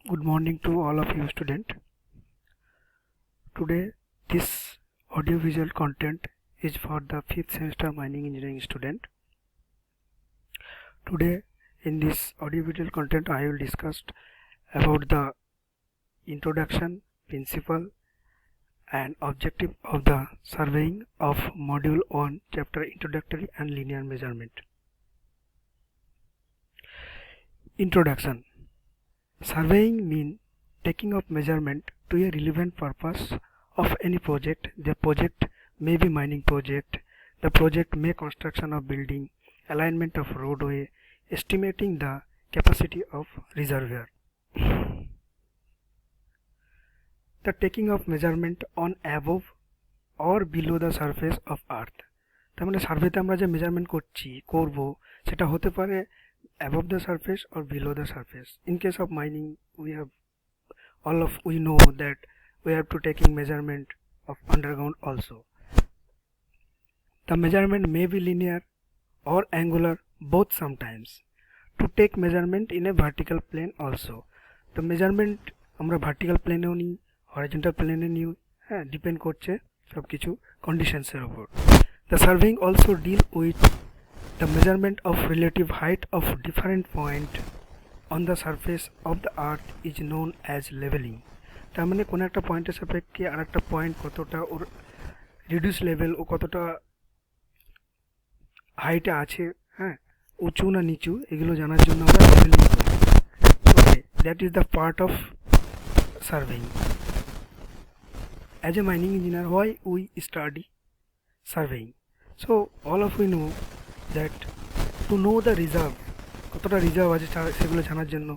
Good morning to all of you student. Today this audiovisual content is for the 5th semester mining engineering student. Today in this audiovisual content I will discuss about the introduction, principle and objective of the surveying of module 1 chapter introductory and linear measurement. Introduction. Surveying means taking of measurement to a relevant purpose of any project. The project may be mining project. The project may construction of building, alignment of roadway, estimating the capacity of reservoir. The taking of measurement on above or below the surface of earth. তার মানে সার্ভেতে আমরা যে measurement করব সেটা হতে পারে above the surface or below the surface. In case of mining, we know that we have to taking measurement of underground also. The measurement may be linear or angular, both sometimes. To take measurement in a vertical plane also. The measurement আমরা vertical plane এও নিই, horizontal plane এ নিই, depend করছে সবকিছু conditions এর উপর. The surveying also deal with the measurement of relative height of different point on the surface of the earth is known as leveling. তার মানে কোন একটা পয়েন্টের সাপেক্ষে আরেকটা পয়েন্ট কতটা ওর রিডিউস লেভেল ও কতটা হাইটে আছে, উঁচু না নিচু এগুলো জানার জন্য আমরা লেভেলিং করি. Okay, that is the part of surveying. As a mining engineer, why we study surveying? So all of we know that to know the reserve, কতটা রিজার্ভ আছে সেগুলো জানার জন্য,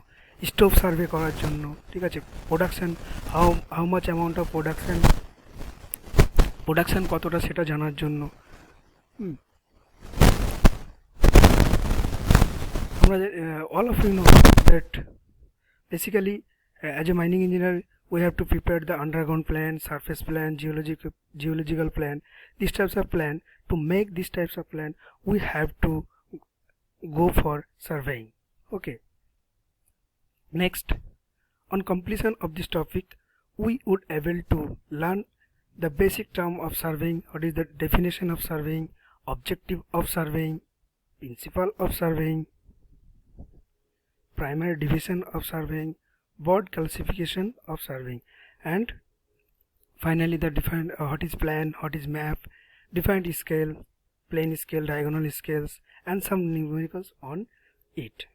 স্টোভ সার্ভে করার জন্য, ঠিক আছে, production how much amount of production কতটা সেটা জানার জন্য. আমরা all of you know that basically as a mining engineer we have to prepare the underground plan, surface plan, geological plan, these types of plan. To make these types of plan we have to go for surveying. Okay, next, on completion of this topic we would able to learn the basic term of surveying, what is the definition of surveying, objective of surveying, principle of surveying, primary division of surveying, broad classification of surveying, and finally the defined what is plan, what is map, defined scale, plane scale, diagonal scales, and some numericals on it.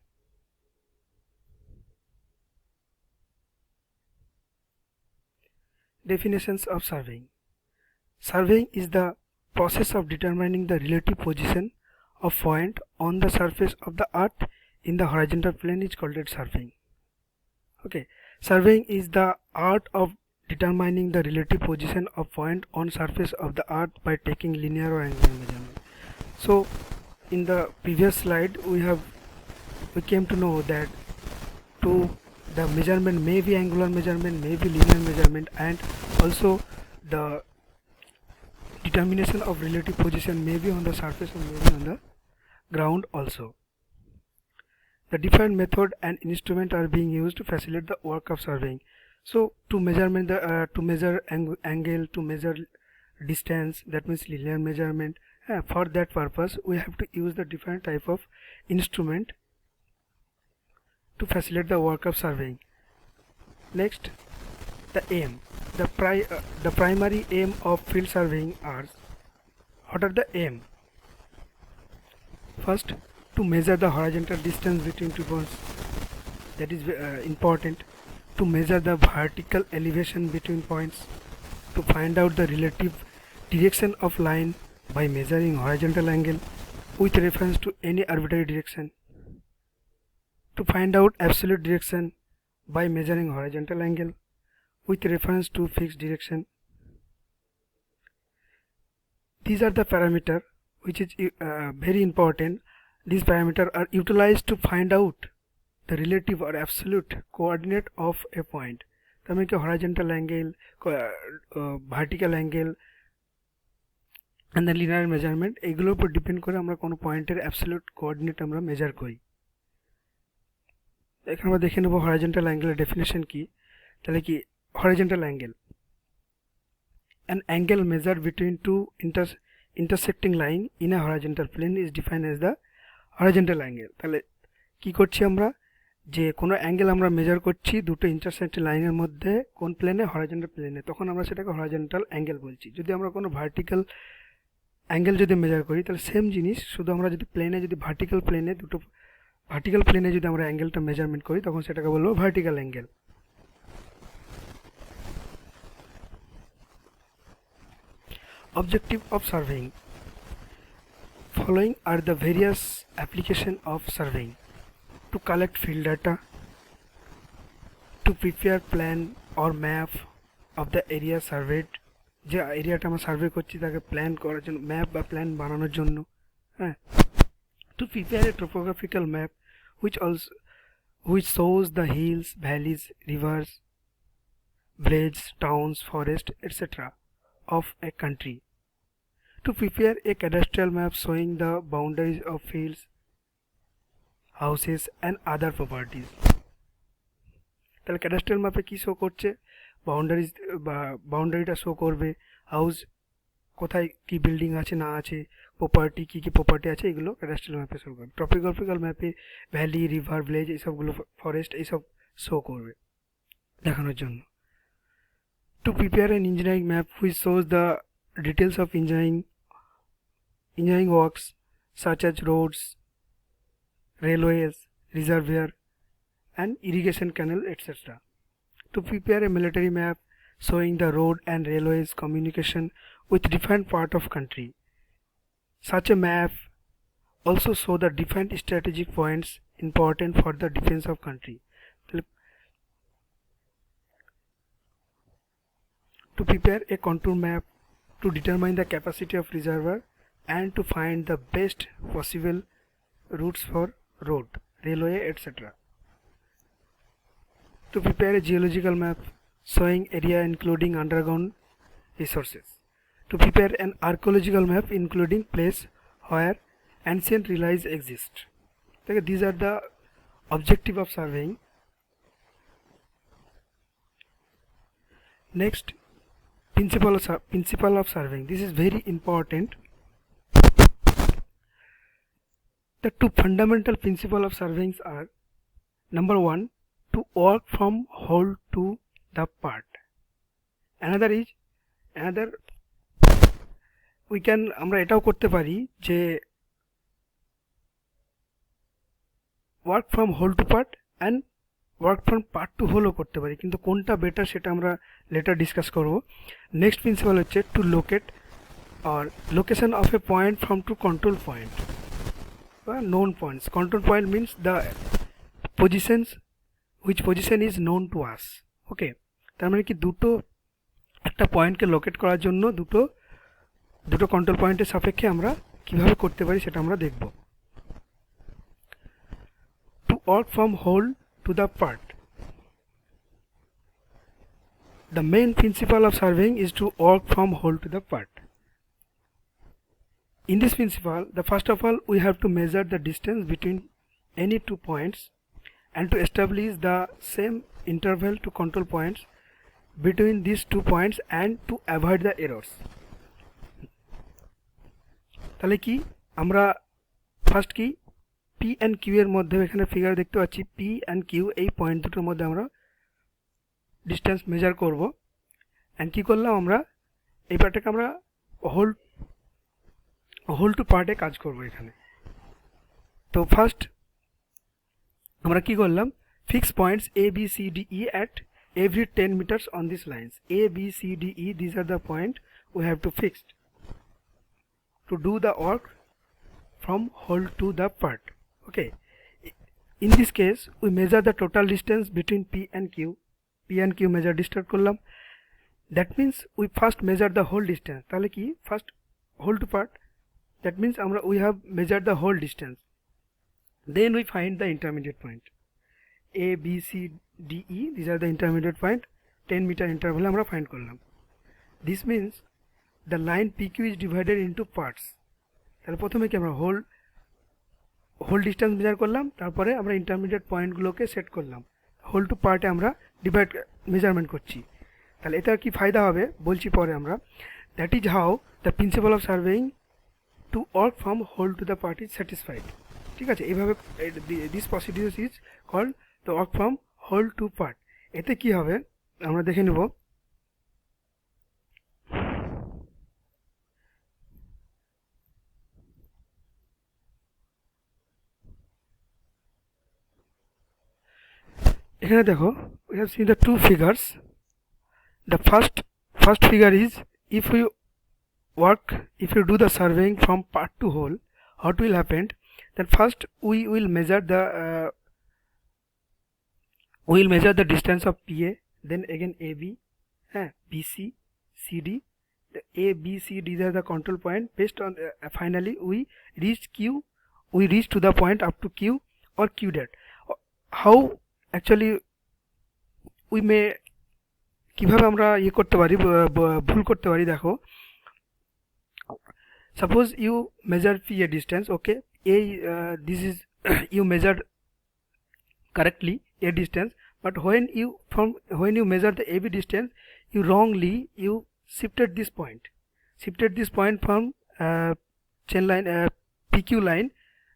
Definitions of surveying. Surveying is the process of determining the relative position of point on the surface of the earth in the horizontal plane is called as surveying. Okay, surveying is the art of determining the relative position of point on surface of the earth by taking linear or angular measurement. So in the previous slide we came to know that the measurement may be angular measurement, may be linear measurement, and also the determination of relative position may be on the surface or may be on the ground also. The different method and instrument are being used to facilitate the work of surveying. So to measure angle, to measure distance, that means linear measurement. For that purpose we have to use the different type of instrument to facilitate the work of surveying. Next, the aim. The primary aim of field surveying are, what are the aim? First, to measure the horizontal distance between two points, that is important. To measure the vertical elevation between points, to find out the relative direction of line by measuring horizontal angle with reference to any arbitrary direction, to find out absolute direction by measuring horizontal angle with reference to fixed direction. These are the parameters which is very important. These parameters are utilized to find out the relative or absolute coordinate of a point. তার মানে কি horizontal angle, vertical angle and the linear measurement এগুলোর উপর depend করে আমরা কোনো পয়েন্টের absolute coordinate আমরা মেজার করি. এখানে আমরা দেখে নেব হরাইজন্টাল অ্যাঙ্গেলের ডেফিনেশন কি। তাহলে কি horizontal angle, an angle measured between two intersecting line in a horizontal plane is defined as the horizontal angle। তাহলে কি করছি আমরা, যে কোনো অ্যাঙ্গেল আমরা মেজার করছি দুটো ইন্টারসেক্টিং লাইনের মধ্যে, কোন প্লেনে, হরাইজন্টাল প্লেনে, তখন আমরা সেটাকে হরাইজন্টাল অ্যাঙ্গেল বলছি। যদি আমরা কোনো ভার্টিক্যাল অ্যাঙ্গেল যদি মেজার করি তাহলে সেম জিনিস, শুধু আমরা যদি প্লেনে, যদি ভার্টিক্যাল প্লেনে যদি আমরা অ্যাঙ্গেলটা মেজারমেন্ট করি তখন সেটাকে বলবো vertical angle. Objective of surveying. Following are the various applications of surveying: to collect field data, to prepare plan or map of the area surveyed, যে এরিয়াটা আমরা সার্ভে করছি তাকে প্ল্যান করার জন্য, ম্যাপ বা প্ল্যান বানানোর জন্য, হ্যাঁ, to prepare a topographical map which shows the hills, valleys, rivers, villages, towns, forests, etc. of a country, to prepare a cadastral map showing the boundaries of fields, houses and other properties। তাহলে cadastral ম্যাপে কি show করছে, boundaries বা বাউন্ডারিটা show করবে, house কোথায় কি building আছে না আছে, প্রপার্টি কি কি প্রপার্টি আছে, এগুলো ক্যাডাস্ট্রাল ম্যাপে শো করবে। টপোগ্রাফিক্যাল ম্যাপে ভ্যালি, রিভার, ভিলেজ এইসবগুলো, ফরেস্ট এইসব শো করবে দেখানোর জন্য। To prepare an engineering map which shows the details of engineering works such as roads, railways, reservoir and irrigation canal, etc. To prepare a military map showing the road and railways communication with different part of country. Such a map also show the different strategic points important for the defense of country. To prepare a contour map to determine the capacity of reservoir and to find the best possible routes for road, railway, etc. To prepare a geological map showing area including underground resources. To prepare an archaeological map including place where ancient relics exist. Okay, these are the objective of surveying. Next, principle of surveying. This is very important. The two fundamental principles of surveying are: number one, to work from whole to the part. Another we can আমরা এটাও করতে পারি যে work from whole to part and work from part to whole করতে পারি, কিন্তু কোনটা better সেটা আমরা লেটার ডিসকাস করব। নেক্সট প্রিন্সিপাল হচ্ছে to locate or location of a point from to control point, known points. Control point means the positions which position is known to us. ওকে, তার মানে কি দুটো একটা পয়েন্টকে লোকেট করার জন্য দুটো কন্ট্রোল পয়েন্টের সাপেক্ষে আমরা কিভাবে করতে পারি সেটা আমরা দেখব। To work from whole to the part. The main principle of surveying is to work from whole to the part. In this principle, first of all we have to measure the distance between any two points and to establish the same interval to control points between these two points and to avoid the errors. তাহলে কি আমরা first কি P and Q এর মধ্যে, এখানে figure দেখতে পাচ্ছি P and Q, এই পয়েন্ট দুটোর মধ্যে আমরা ডিস্টেন্স মেজার করব। অ্যান্ড কী করলাম, আমরা এই পার্টটাকে আমরা হোল টু পার্টে কাজ করব এখানে। তো ফার্স্ট আমরা কি করলাম, fix points A B C D E at every 10 meters on these lines. A, B, C, D, E, these are the point we have to fix to do the work from whole to the part. Okay, in this case we measure the total distance between P and Q. P and Q measure distance করলাম, that means we first measure the whole distance. তাহলে কি first whole to part, that means we have measured the whole distance, then we find the intermediate point A, B, C, D, E, these are the intermediate point, 10 meter interval আমরা find করলাম। This means the line PQ is divided into parts. তাহলে প্রথমে কি আমরা whole distance measure করলাম, তারপরে আমরা intermediate পয়েন্টগুলোকে set করলাম, হোল টু পার্টে আমরা ডিভাইড মেজারমেন্ট করছি। তাহলে এটার কি ফায়দা হবে বলছি পরে আমরা। That is how the principal of surveying to work from whole to the part is satisfied. ঠিক আছে, এইভাবে this procedure is called the work from whole to part. এতে কি হবে আমরা দেখে নেব। এখানে দেখো, we have seen the two figures. The first figure is if you do the surveying from part to whole, what will happen? Then first we will measure the distance of PA, then again AB, BC, CD. The A, B, C, D are the control point. Based on finally we reach to the point up to Q or Q dot. How actually we may কিভাবে আমরা করতে পারি, ভুল করতে পারি। দেখো, suppose you measure PA distance, okay, this is you measured correctly A distance, but when you measure the AB distance, you wrongly shifted this point from chain line PQ line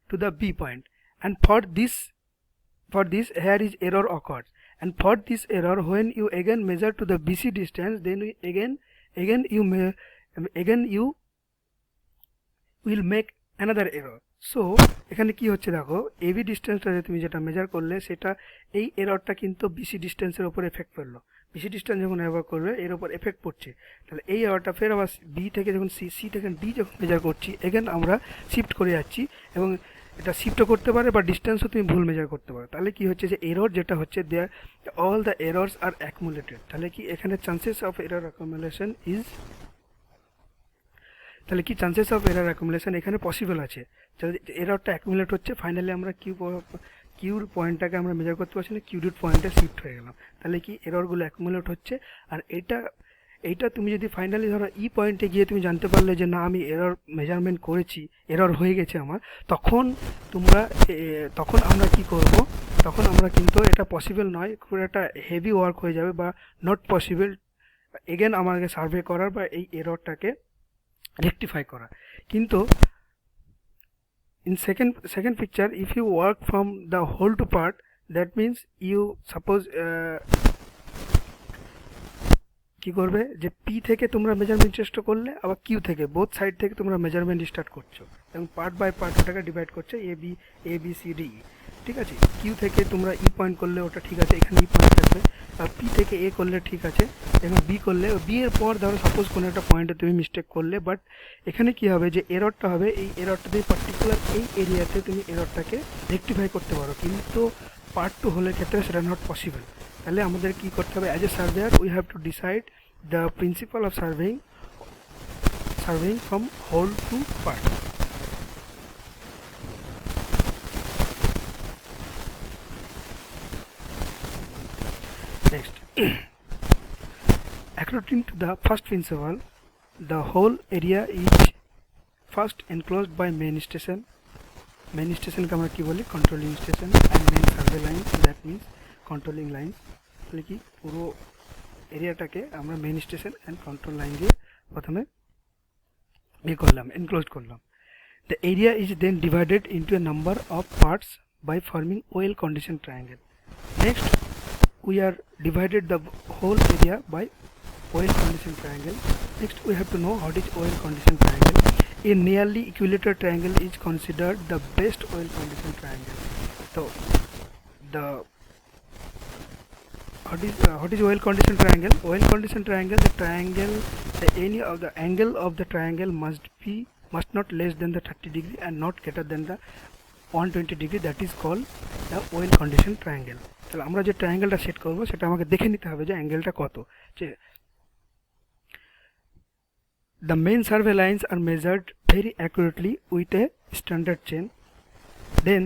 to the B point, and for this here is error occurs. And for this error, when you again measure to the BC distance, then you will make another error. So এখানে কি হচ্ছে দেখো, AB ডিস্টেন্সটা তুমি যেটা measure করলে সেটা এই এররটা কিন্তু বিসি ডিস্টেন্সের উপর এফেক্ট পড়লো। বিসি ডিস্টেন্স যখন এভার করবে এর উপর এফেক্ট পড়ছে, তাহলে এই এররটা ফের আবার বি থেকে যখন সি থেকে ডি যখন মেজার করছি, এগেন আমরা শিফট করে যাচ্ছি, এবং এটা শিফটও করতে পারে বা ডিস্টেন্সও তুমি ভুল মেজার করতে পারো। তাহলে কি হচ্ছে যে এরর যেটা হচ্ছে there all the errors are accumulated. তাহলে কি এখানে chances of error accumulation is, তাহলে কি চান্সেস অফ এরর অ্যাকুমুলেশন এখানে পসিবল আছে। এররটা অ্যাকুমুলেট হচ্ছে, ফাইনালি আমরা কিউর পয়েন্টটাকে আমরা মেজার করতে পারছি না, কিউডিট পয়েন্টে শিফট হয়ে গেলাম। তাহলে কি এররগুলো অ্যাকুমুলেট হচ্ছে। আর এইটা তুমি যদি ফাইনালি ধরো ই পয়েন্টে গিয়ে তুমি জানতে পারলে যে না আমি এরর মেজারমেন্ট করেছি, এরর হয়ে গেছে আমার, তখন আমরা কি করব, তখন আমরা কিন্তু এটা পসিবল নয়, খুব একটা হেভি ওয়ার্ক হয়ে যাবে বা নট পসিবল এগেন আমাকে সার্ভে করার বা এই এররটাকে রেকটিফাই করা। কিন্তু in second picture, if you work from the whole to part, that means you suppose কি করবে যে পি থেকে তোমরা মেজারমেন্ট চেষ্টা করলে, আবার কিউ থেকে, বোথ সাইড থেকে তোমরা মেজারমেন্ট স্টার্ট করছো এবং পার্ট বাই পার্ট ওটাকে ডিভাইড করছো এ বি সি ডি। ঠিক আছে, কিউ থেকে তোমরা ই পয়েন্ট করলে ওটা ঠিক আছে, এখানে ই পয়েন্ট থাকবে, আর পি থেকে এ করলে ঠিক আছে, এবং বি করলে বি এর পর ধরো সাপোজ কোনো একটা পয়েন্টে তুমি মিস্টেক করলে, বাট এখানে কি হবে যে এররটা হবে এই এররটা দিয়ে পার্টিকুলার এই এরিয়াতে তুমি এররটাকে রেকটিফাই করতে পারো, কিন্তু পার্ট টু হোলের ক্ষেত্রে সেটা নট পসিবল। তাহলে আমাদের কি করতে হবে, as a surveyor we have to decide the principal of surveying from whole to part. Next, according to the first principle, the whole area is first enclosed by main station. Main station কে আমরা কি বলি, controlling station, and main survey line, that means controlling lines. তাহলে কি পুরো এরিয়াটাকে আমরা main station and control line দিয়ে প্রথমে enclose করলাম। The area is then divided into a number of parts by forming well condition triangle. Next, we are divided the whole area by well condition triangle. Next, we have to know what is well condition triangle. A nearly equilateral triangle is considered the best well condition triangle. So what is well condition triangle? Well condition triangle, any of the angle of the triangle must not less than the 30 degree and not greater than the 120 degree. That is called the well condition triangle. তাহলে আমরা যে ট্রায়াঙ্গেলটা set করব সেটা আমাকে দেখে নিতে হবে যে অ্যাঙ্গেলটা কত। যে the main survey lines are measured very accurately with a standard chain. Then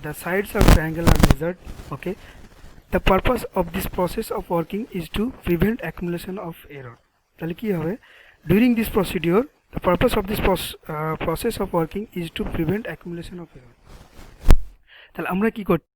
the sides of triangle are measured. Okay. The purpose of this process of working is to prevent accumulation of error. তাহলে কি হবে, during this procedure the purpose of this process of working is to prevent accumulation of error. তাহলে আমরা কি করছি,